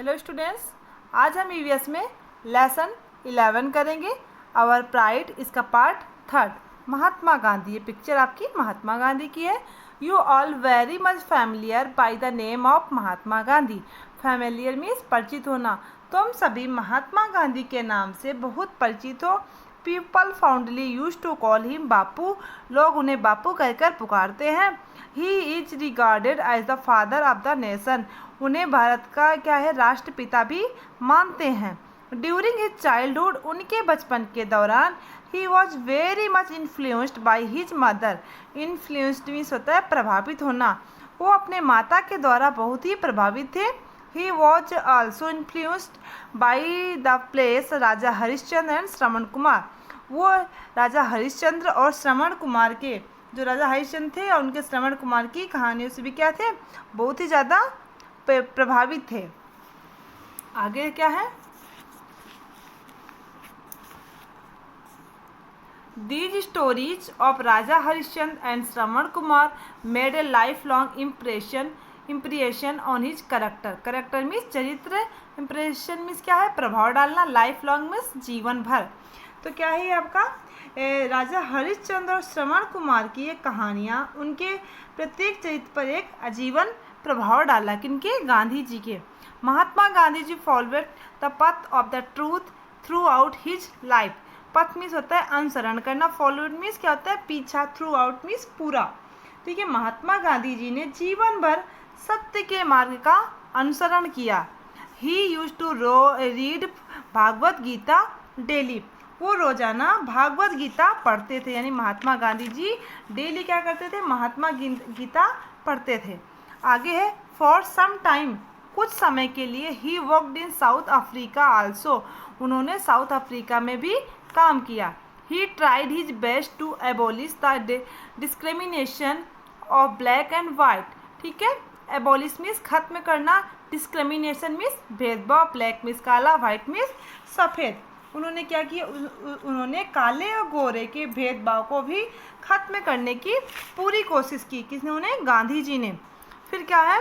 Hello students, आज हम EVS में लेसन 11 करेंगे। आवर प्राइड इसका पार्ट 3। महात्मा गांधी, ये पिक्चर आपकी महात्मा गांधी की है। You all very much familiar by the name of Mahatma Gandhi. Familiar means परिचित होना। तुम सभी महात्मा गांधी के नाम से बहुत परिचित हो। People fondly used to call him Bapu. लोग उन्हें बापू कहकर पुकारते हैं। He is regarded as the father of the nation. उन्हें भारत का क्या है, राष्ट्रपिता भी मानते हैं। ड्यूरिंग हिज चाइल्डहुड, उनके बचपन के दौरान, he was very much influenced by his mother. Influenced means होता है प्रभावित होना। वो अपने माता के द्वारा बहुत ही प्रभावित थे। He was also influenced by the plays Raja Harishchandra and Shravan Kumar. वो राजा हरिश्चंद्र और श्रवण कुमार के, जो राजा हरिश्चंद्र थे और उनके श्रवण कुमार की कहानियों से भी क्या थे, बहुत ही ज़्यादा प्रभावित थे। आगे क्या है, these stories of Raja Harishchandra and Shravan Kumar made a life long impression on his character. Character means चरित्र, इम्प्रेशन मीन्स क्या है, प्रभाव डालना। लाइफ लॉन्ग मीन्स जीवन भर। तो क्या है आपका राजा हरिश्चंद्र और श्रवण कुमार की ये कहानियाँ उनके प्रत्येक चरित्र पर एक आजीवन प्रभाव डाला। किनके? गांधी जी के। Mahatma Gandhi ji followed the path of the truth throughout his life. Path means होता है अनुसरण करना, फॉलोड मीन्स क्या होता है, पीछा, थ्रू आउट मीन्स पूरा। ठीक है, महात्मा गांधी जी ने जीवन भर सत्य के मार्ग का अनुसरण किया। He used to read Bhagavad Gita daily. वो रोजाना भागवत गीता पढ़ते थे, यानी महात्मा गांधी जी डेली क्या करते थे, महात्मा गीता पढ़ते थे। आगे है फॉर सम टाइम, कुछ समय के लिए। He worked in South Africa also. उन्होंने साउथ अफ्रीका में भी काम किया। He tried his best to abolish the discrimination of black and white. ठीक है, एबॉलिश मीन्स खत्म करना, डिस्क्रिमिनेशन मीन्स भेदभाव, ब्लैक मीन्स काला, वाइट मीन्स सफ़ेद। उन्होंने क्या किया, उन्होंने काले और गोरे के भेदभाव को भी खत्म करने की पूरी कोशिश की। किसने? उन्हें, गांधी जी ने। फिर क्या है,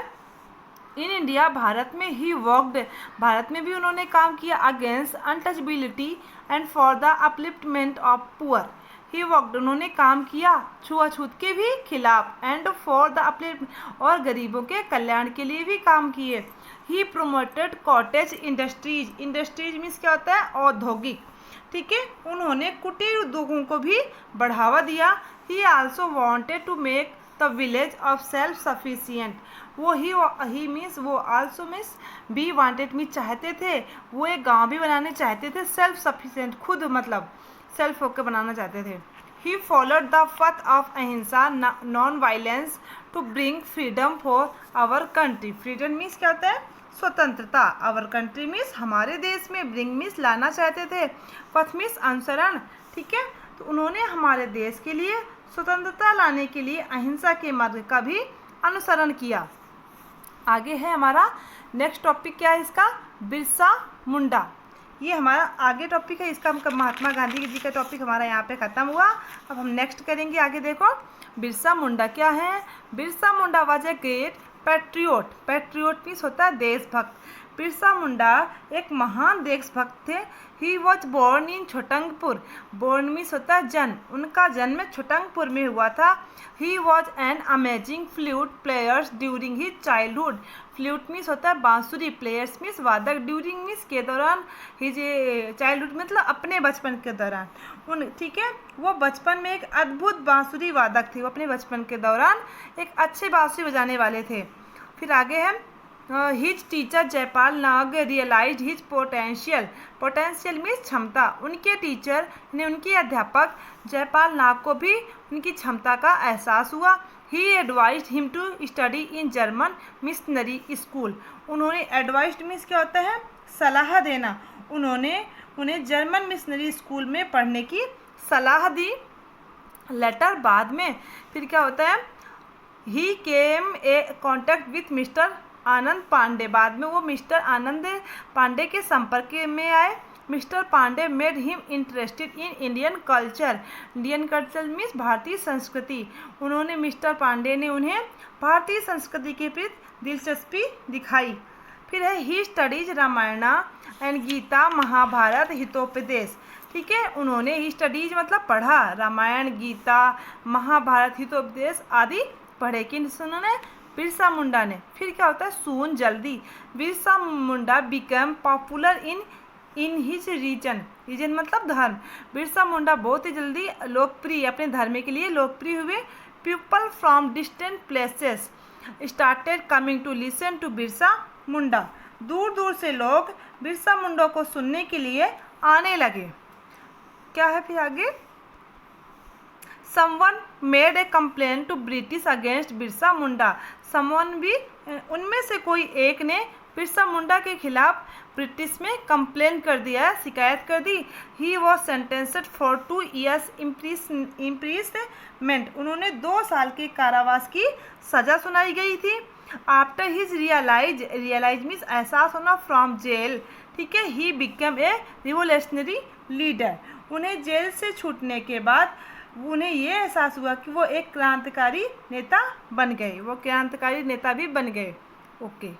इन इंडिया, भारत में ही वर्कड, भारत में भी उन्होंने काम किया against untouchability and for the upliftment of poor. He worked, उन्होंने काम किया छुआछूत के भी खिलाफ, एंड फॉर द अपलिफ्ट, और गरीबों के कल्याण के लिए भी काम किए। He promoted cottage industries. Industries means क्या होता है, औद्योगिक। ठीक है, उन्होंने कुटीर उद्योगों को भी बढ़ावा दिया। He also wanted to make the village of self sufficient. वो ही मीन्स वो, आल्सो मीन्स बी, वांटेड मीन्स चाहते थे, वो एक गांव भी बनाने चाहते थे। सेल्फ सफिशिएंट, खुद मतलब सेल्फ होकर बनाना चाहते थे। He followed the path of ahimsa non violence to bring freedom for our country. Freedom means क्या होता है, स्वतंत्रता। आवर कंट्री मीन्स हमारे देश में, ब्रिंग मीन्स लाना चाहते थे, पथ मीन्स अनुसरण। ठीक है, तो उन्होंने हमारे देश के लिए स्वतंत्रता लाने के लिए अहिंसा के मार्ग का भी अनुसरण किया। आगे है हमारा नेक्स्ट टॉपिक, क्या है इसका, बिरसा मुंडा। ये हमारा आगे टॉपिक है, इसका महात्मा गांधी जी का टॉपिक हमारा यहाँ पे ख़त्म हुआ। अब हम नेक्स्ट करेंगे। आगे देखो, बिरसा मुंडा क्या है। Birsa Munda was a great patriot. Patriot means होता है देशभक्त। बिरसा मुंडा एक महान देशभक्त थे। He was born in Chotanagpur. Born means होता है जन्म, उनका जन्म छोटंगपुर में हुआ था। He was an amazing flute players during his childhood. Flute means होता है बांसुरी, प्लेयर्स मीन्स वादक, ड्यूरिंग मीन्स के दौरान, हिज चाइल्डहुड मतलब अपने बचपन के दौरान। ठीक है, वो बचपन में एक अद्भुत बांसुरी वादक थे। वो अपने बचपन के दौरान एक अच्छे बांसुरी बजाने वाले थे। फिर आगे है his teacher Jaipal Nag realise his potential. Potential means क्षमता। उनके टीचर ने, उनके अध्यापक जयपाल नाग को भी उनकी क्षमता का एहसास हुआ। He advised him to study in German missionary school. उन्होंने, एडवाइज्ड मीन्स क्या होता है, सलाह देना। उन्होंने उन्हें जर्मन मिशनरी स्कूल में पढ़ने की सलाह दी। लेटर बाद में फिर क्या होता है, ही केम ए कॉन्टैक्ट विथ मिस्टर आनंद पांडे। बाद में वो मिस्टर आनंद पांडे के संपर्क में आए। Mister Pandey made him interested in Indian culture. Indian culture means भारतीय संस्कृति। उन्होंने, मिस्टर पांडे ने उन्हें भारतीय संस्कृति के प्रति दिलचस्पी दिखाई। फिर है he studies Ramayana and Gita Mahabharata Hitopadesha. ठीक है, उन्होंने ही स्टडीज मतलब पढ़ा, रामायण, गीता, महाभारत, हितोपदेश आदि पढ़े। किन उन्होंने? बिरसा मुंडा ने। फिर क्या होता है? सून जल्दी, Birsa Munda become popular in his region. Region मतलब धर्म। बिरसा मुंडा बहुत ही जल्दी लोकप्रिय, अपने धर्म के लिए लोकप्रिय हुए। People from distant places started coming to listen to Birsa Munda. दूर दूर से लोग बिरसा मुंडा को सुनने के लिए आने लगे। क्या है फिर आगे? Someone made a complaint to British against Birsa Munda. Someone भी, उनमें से कोई एक ने बिरसा मुंडा के खिलाफ ब्रिटिश में कंप्लेन कर दिया, शिकायत कर दी। He was sentenced for 2 years imprisonment. उन्होंने 2 साल के कारावास की सजा सुनाई गई थी। आफ्टर हिज रियलाइज मीन्स एहसास होना, फ्रॉम जेल। ठीक है, he become a revolutionary leader. उन्हें जेल से छूटने के बाद उन्हें ये एहसास हुआ कि वो एक क्रांतिकारी नेता बन गए, वो क्रांतिकारी नेता भी बन गए। ओके।